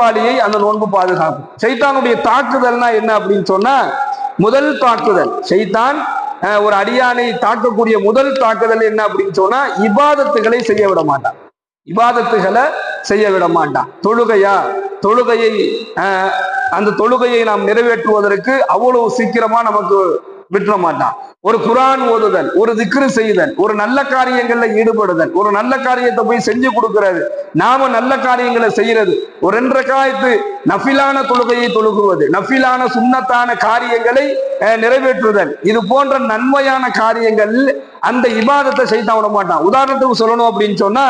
நோன்பாளியை அந்த நோன்பு பாதுகாக்கும். சைத்தானுடைய தாக்குதல்னா என்ன அப்படின்னு சொன்னா, முதல் தாக்குதல் சைத்தான் ஒரு அடியானை தாக்கக்கூடிய முதல் தாக்குதல் என்ன அப்படின்னு சொன்னா, இபாதத்துகளை செய்ய விட மாட்டான். இபாதத்துகளை செய்ய விட மாட்டான். தொழுகையை அந்த தொழுகையை நாம் நிறைவேற்றுவதற்கு அவ்வளவு சீக்கிரமா நமக்கு விட்டுற மாட்டான். ஒரு குர்ஆன் ஓதுதல், ஒரு திக்ரு செய்தல், ஒரு நல்ல காரியங்கள்ல ஈடுபடுதல், ஒரு நல்ல காரியத்தை போய் செஞ்சு கொடுக்கிறது, நாம நல்ல காரியங்களை செய்யறது, ஒரு 2 ரக்காயத்து நஃபிலான தொழுகையை தொழுகுவது, நஃபிலான சுன்னத்தான காரியங்களை நிறைவேற்றுதல், இது போன்ற நன்மையான காரியங்கள் அந்த இபாதத்தை செய்ய விட மாட்டான். உதாரணத்துக்கு சொல்லணும் அப்படின்னு சொன்னா,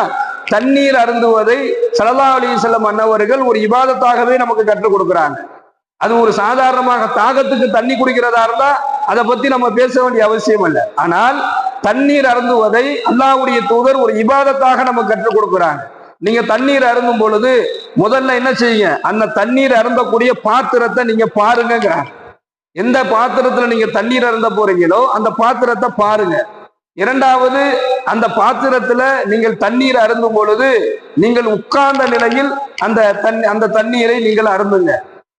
தண்ணீர் அருந்துவதை ஸல்லல்லாஹு அலைஹி வஸல்லம் அன்னவர்கள் ஒரு இபாதத்தாகவே நமக்கு கற்றுக் கொடுக்குறாங்க. அது ஒரு சாதாரணமாக தாகத்துக்கு தண்ணி குடிக்கிறதா இருந்தா அதை பத்தி நம்ம பேச வேண்டிய அவசியம் இல்லை. ஆனால் தண்ணீர் அருந்துவதை அல்லாஹ்வுடைய தூதர் ஒரு இபாதத்தாக நமக்கு கற்றுக் கொடுக்குறாங்க. நீங்க தண்ணீர் அருந்தும் பொழுது முதல்ல என்ன செய்யுங்க, அந்த தண்ணீர் அருந்தக்கூடிய பாத்திரத்தை நீங்க பாருங்கிறாங்க. எந்த பாத்திரத்துல நீங்க தண்ணீர் அருந்த போறீங்களோ அந்த பாத்திரத்தை பாருங்க. இரண்டாவது, அந்த பாத்திரத்துல நீங்கள் தண்ணீர் அருந்தும் பொழுது நீங்கள் உட்கார்ந்த நிலையில் அந்த தண்ணீரை நீங்கள் அருந்துங்க.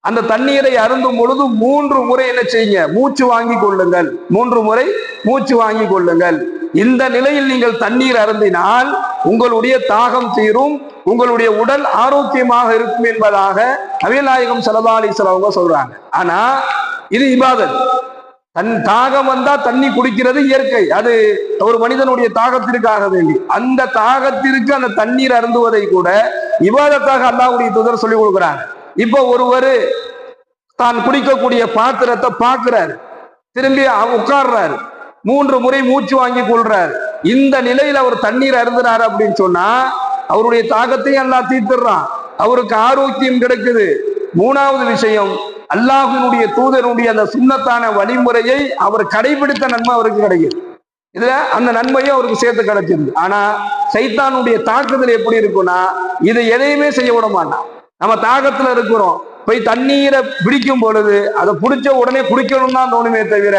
அந்த தண்ணீரை அருந்தும் பொழுது 3 முறை என்ன செய்யுங்க, மூச்சு வாங்கி கொள்ளுங்கள். 3 முறை மூச்சு வாங்கி கொள்ளுங்கள். இந்த நிலையில் நீங்கள் தண்ணீர் அருந்தினால் உங்களுடைய தாகம் தீரும், உங்களுடைய உடல் ஆரோக்கியமாக இருக்கும் என்பதாக நபிகள் நாயகம் ஸல்லல்லாஹு அலைஹி வஸல்லம் சொல்றாங்க. ஆனா இது இபாதத். தாகம் வந்தா தண்ணி குடிக்கிறது இயற்கை, அது ஒரு மனிதனுடைய தாகத்திற்காக வேண்டி. அந்த தாகத்திற்கு அந்த தண்ணீர் அருந்துவதை கூட இபாதத்தாக அல்லாஹ்வுடைய தூதர் சொல்லி கொடுக்குறாங்க. இப்போ ஒருவர் தான் குடிக்கக்கூடிய பாத்திரத்தை பார்க்கிறாரு, திரும்பி உட்கார்றாரு, 3 முறை மூச்சு வாங்கி கொள்றாரு. இந்த நிலையில் அவர் தண்ணீர் அருந்துறாரு அப்படின்னு சொன்னா அவருடைய தாகத்தையும் அல்லாஹ் தீர்த்துறான், அவருக்கு ஆரோக்கியம் கிடைக்குது. 3வது விஷயம், அல்லாஹ்வினுடைய தூதருடைய அந்த சுன்னத்தான வழிமுறையை அவர் கடைபிடித்த நன்மை அவருக்கு கிடைக்குது. இதுல அந்த நன்மையும் அவருக்கு சேர்த்து கிடைச்சிருக்கு. ஆனா சைத்தானுடைய தாக்குதல் எப்படி இருக்குன்னா, இதை எதையுமே செய்ய விட மாட்டான். நம்ம தாகத்துல இருக்கிறோம், போய் தண்ணீரை பிடிக்கும் பொழுது அதை பிடிச்ச உடனே குடிக்கணும் தான் தோணுமே தவிர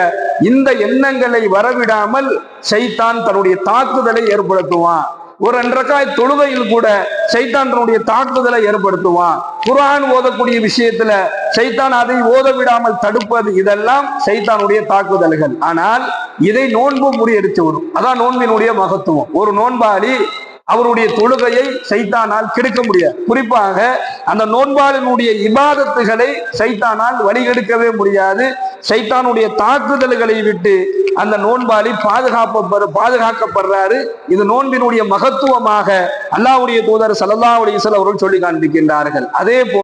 இந்த எண்ணங்களை வரவிடாமல் சைத்தான் தன்னுடைய தாக்குதலை ஏற்படுத்துவான். ஒரு 2 ரக்காயத் தொழுகையில் கூட சைத்தான் தன்னுடைய தாக்குதலை ஏற்படுத்துவான். குர்ஆன் ஓதக்கூடிய விஷயத்துல சைத்தான் அதை ஓத விடாமல் தடுப்பது, இதெல்லாம் சைத்தானுடைய தாக்குதல்கள். ஆனால் இதை நோன்பு முறியடிச்சு வரும். அதான் நோன்பினுடைய மகத்துவம். ஒரு நோன்பாளி அவருடைய தொழுகையை சைத்தானால் கெடுக்க முடியாது. குறிப்பாக அந்த நோன்பாளினுடைய இபாதத்துகளை சைத்தானால் வழிகெடுக்கவே முடியாது. சைத்தானுடைய தாக்குதல்களை விட்டு அந்த நோன்பாளி பாதுகாக்கப்படுறாரு. இது நோன்பினுடைய மகத்துவமாக அல்லாஹ்வுடைய தூதர் ஸல்லல்லாஹு அலைஹி வஸல்லம் அவர்கள் சொல்லி காண்பிக்கின்றார்கள். அதே